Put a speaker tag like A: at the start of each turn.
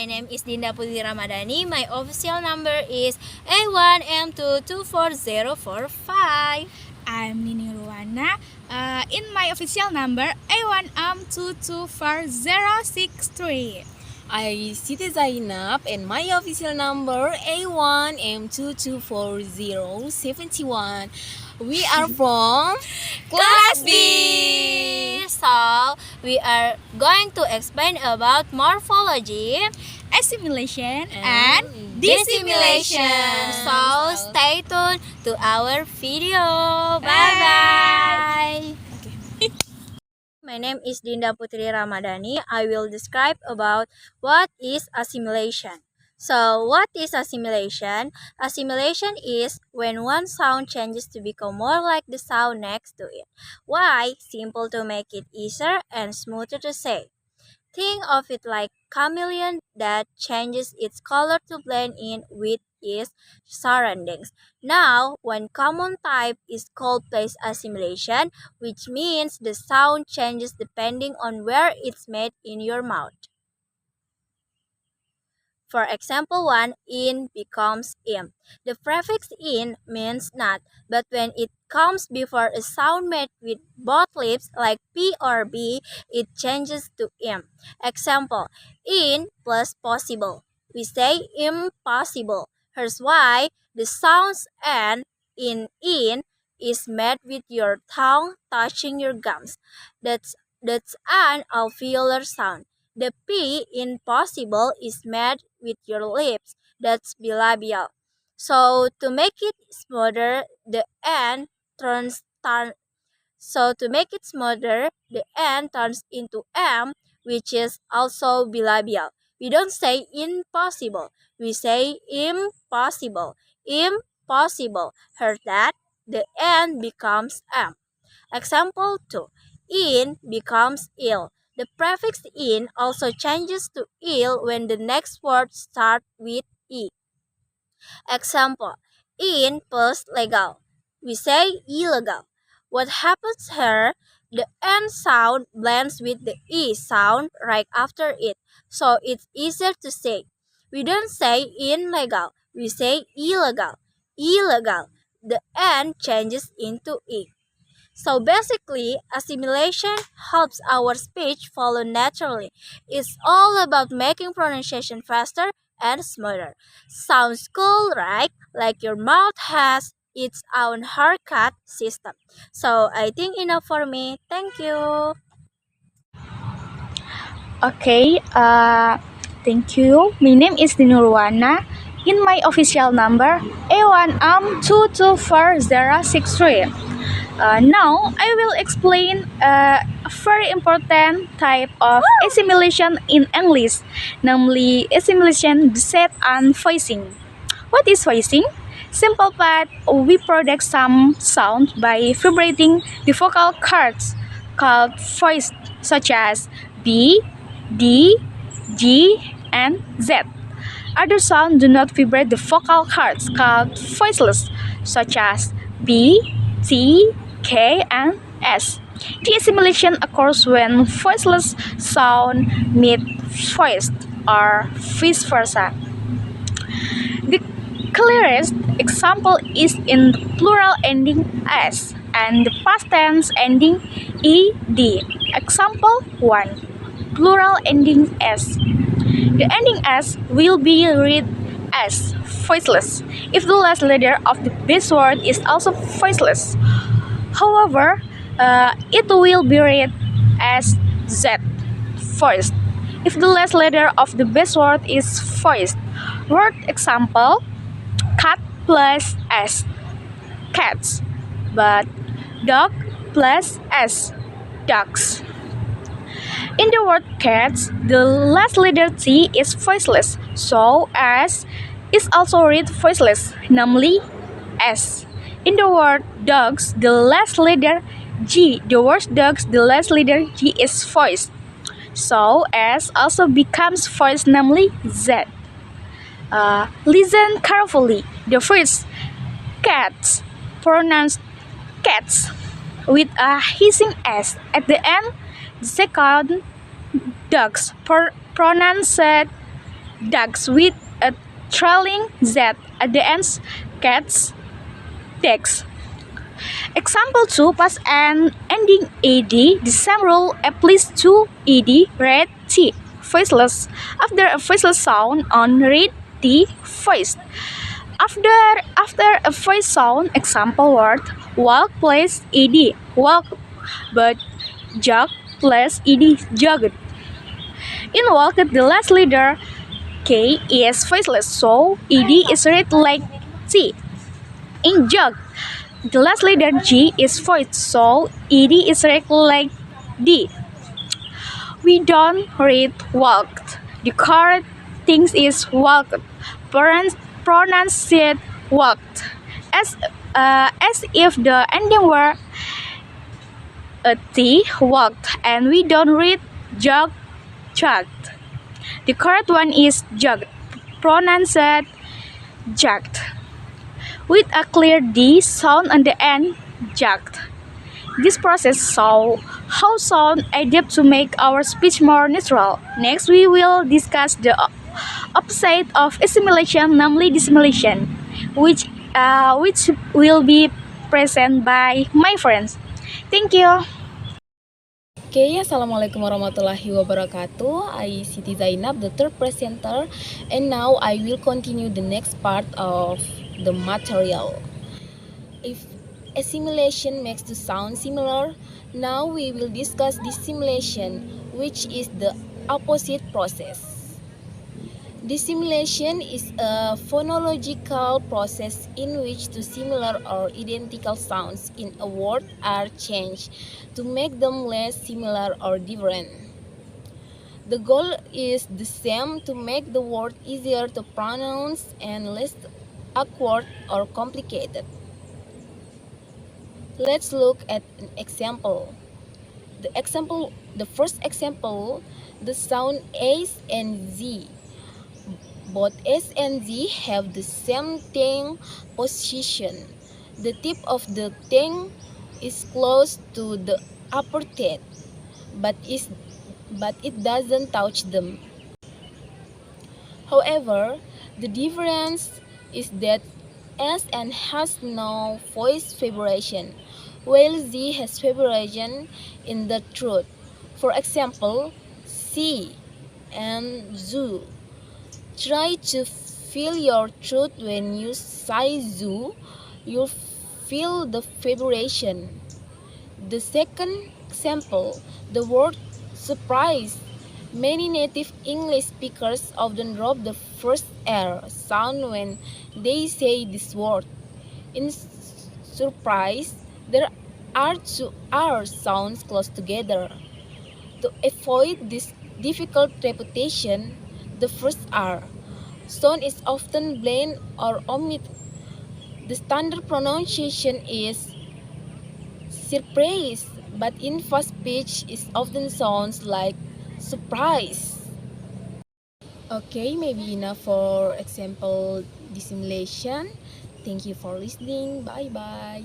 A: my name is Dinda Putri Ramadhani. My official number is A1M224045.
B: I'm Nini Ruwana. In my official number A1M224063.
C: I Siti Zainab and my official number A1M224071. We are from
A: Class B. So, we are going to explain about morphology
B: Assimilation and
A: dissimilation. So, stay tuned to our video. Bye-bye. My name is Dinda Putri Ramadhani. I will describe about what is assimilation. So, what is assimilation? Assimilation is when one sound changes to become more like the sound next to it. Why? Simple to make it easier and smoother to say. Think of it like chameleon that changes its color to blend in with its surroundings. Now, one common type is called place assimilation, which means the sound changes depending on where it's made in your mouth. For example 1, in becomes im. The prefix in means not, but when it comes before a sound made with both lips like P or B, it changes to im. Example, in plus possible. We say impossible. Here's why. The sounds N in is made with your tongue touching your gums. That's an alveolar sound. The P in possible is made with your lips. That's bilabial. So to make it smoother, the N turns into M, which is also bilabial. We don't say impossible. We say impossible. Impossible. Heard that? The N becomes M. Example 2. In becomes ill. The prefix in also changes to ill when the next word starts with E. Example, in plus legal. We say illegal. What happens here? The N sound blends with the E sound right after it, so it's easier to say. We don't say illegal, we say illegal. Illegal. The N changes into E. So basically, assimilation helps our speech follow naturally. It's all about making pronunciation faster and smoother. Sounds cool, right? Like your mouth has its own haircut system. So I think enough for me. Thank you.
B: Okay, thank you. My name is Nini Ruwana. In my official number A1M224063. Now, I will explain a very important type of assimilation in English, namely assimilation set and voicing. What is voicing? Simple but we produce some sound by vibrating the vocal cords called voice, such as B, D, G, and Z. Other sounds do not vibrate the vocal cords called voiceless, such as B, T, K, and S. The assimilation occurs when voiceless sound meet voiced or vice versa. The clearest example is in the plural ending S and the past tense ending ed. Example 1. Plural ending S. The ending S will be read as voiceless if the last letter of the base word is also voiceless. However, it will be read as Z, voiced, if the last letter of the base word is voiced. Word example, cat plus S, cats, but dog plus S, dogs. In the word cats, the last letter T is voiceless, so S is also read voiceless, namely S. In the word dogs, the last letter G, the word dogs, the last letter G is voiced, so S also becomes voiced, namely Z. Listen carefully. The first cats pronounced cats with a hissing S at the end. The second dogs pronounced Dogs with a trailing Z at the ends, cats, dogs. Example 2, past and ending ed. The same rule applies to ed, read, t, voiceless. After a voiceless sound on read, t, voiced. After a voice sound, example word, walk plus ed, walk, but jog plus ed, jogged. In walk, the last letter K is voiceless, so ed is read like T. In jog, the last letter G is voiced, so ed is read like D. We don't read walked. The correct thing is walked. Pronounce it walked. As if the ending were a T, walked, and we don't read jog, jogged. The correct one is jogged. Pronounce it jogged. With a clear D sound on the end, jogged. This process shows how sound adapt to make our speech more natural. Next, we will discuss the opposite of assimilation, namely dissimulation, which will be present by my friends. Thank you.
C: Okay, Assalamualaikum warahmatullahi wabarakatuh. I Siti Zainab, the third presenter, and now I will continue the next part of the material. If assimilation makes the sound similar, now we will discuss dissimulation, which is the opposite process. Dissimulation is a phonological process in which two similar or identical sounds in a word are changed to make them less similar or different. The goal is the same, to make the word easier to pronounce and less awkward or complicated. Let's look at an example. The first example, the sound S and Z. Both S and Z have the same tongue position. The tip of the tongue is close to the upper teeth, but it doesn't touch them. However, the difference is that S and has no voice vibration, while Z has vibration in the throat. For example, C and zoo. Try to feel your throat when you say zoo. You'll feel the vibration. The second example, the word surprise. Many native English speakers often drop the first R sound when they say this word. In surprise, there are two R sounds close together. To avoid this difficult repetition, the first R sound is often blend or omitted. The standard pronunciation is surprise, but in fast speech it often sounds like surprise. Okay, maybe enough for example dissimulation. Thank you for listening. Bye bye.